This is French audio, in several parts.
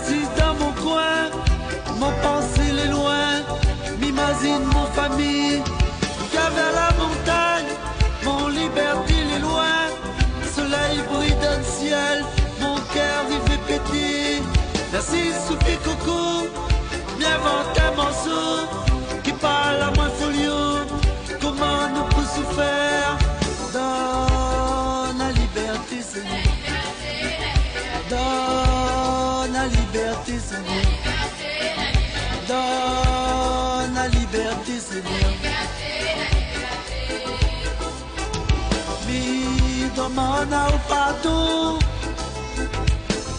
Assis dans mon coin, mon pensée est loin, m'imagine mon famille, vers la montagne, mon liberté est loin, soleil brille dans le ciel, mon cœur il fait péter, merci souffler coco, bien vente un morceau, qui parle à moins folio, comment nous peut souffrir, dans la liberté Seigneur, dans la liberté Seigneur, dans la liberté Seigneur. Mi demanda au pardon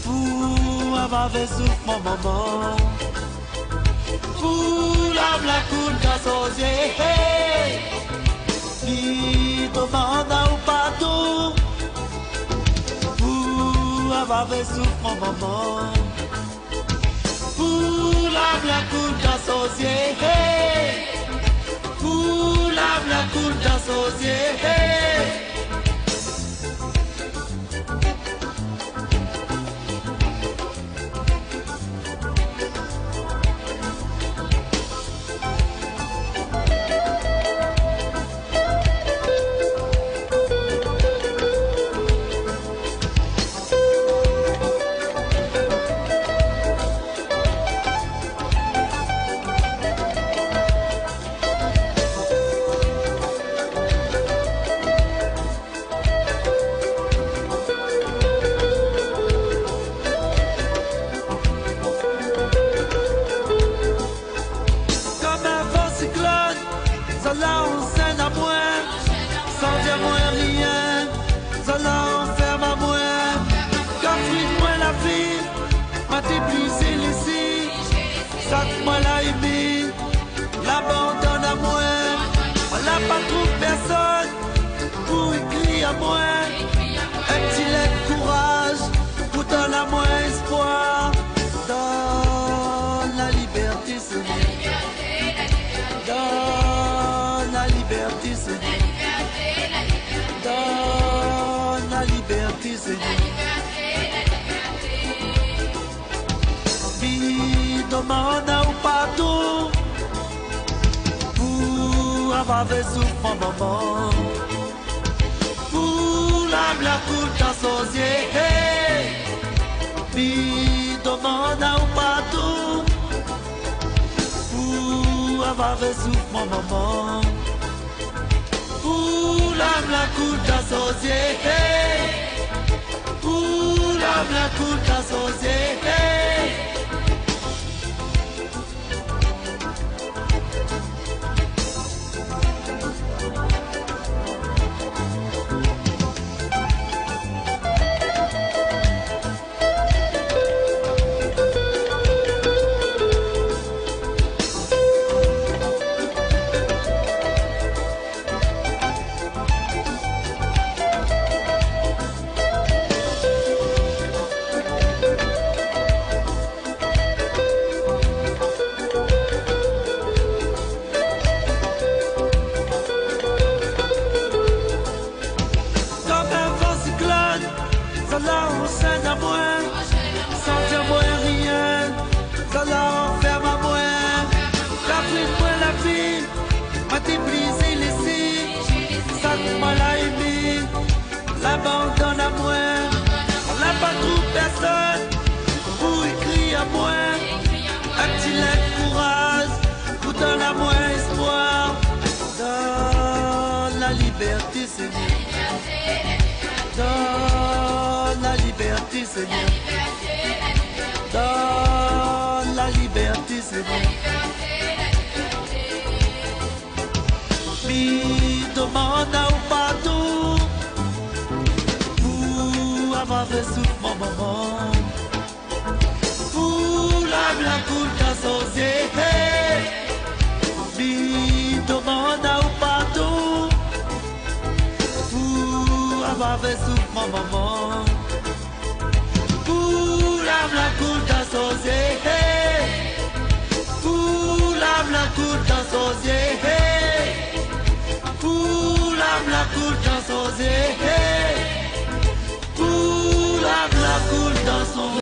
pour avoir vécu mon maman, pour la cour d'associé. Mi demanda au pardon pour avoir vécu mon maman, pour la cour d'associé. Pour la cour d'associé. Zola on scène à moi, sans dire moi rien. Zola on ferme à moi, quand fruit moi la vie, m'a déplissé laissé, ça que moi l'a aimé, l'abandonne à moi. On n'a pas trouvé personne pour écrire à moi, un petit lait de courage, pour donner à moi espoir, dans la liberté Seigneur. Dans la liberté Seigneur, dans la liberté Seigneur. Mi demande au pardon pour avoir vécu mon maman, pour la cour d'associé. Mi demande au pardon avoir vécu mon maman, pour la cour d'associé, pour la cour d'associé. Zola on scène à moi, sans dire moi rien. Zola on ferme à moi, la prise moi la vie, m'a déplissé laissé, ça que moi l'a aimé, l'abandonne à moi. On n'a pas trouvé personne pour écrire à moi, un petit lait de courage, pour donner à moi espoir, dans la liberté Seigneur. Dans la liberté Seigneur, dans la liberté Seigneur. Mi demande au pardon pour avoir vécu mon maman, pour la cour d'associé. Mi demande au pardon pour avoir vécu mon maman, pour la cour d'associé, pour la cour d'associé, pour la cour d'associé.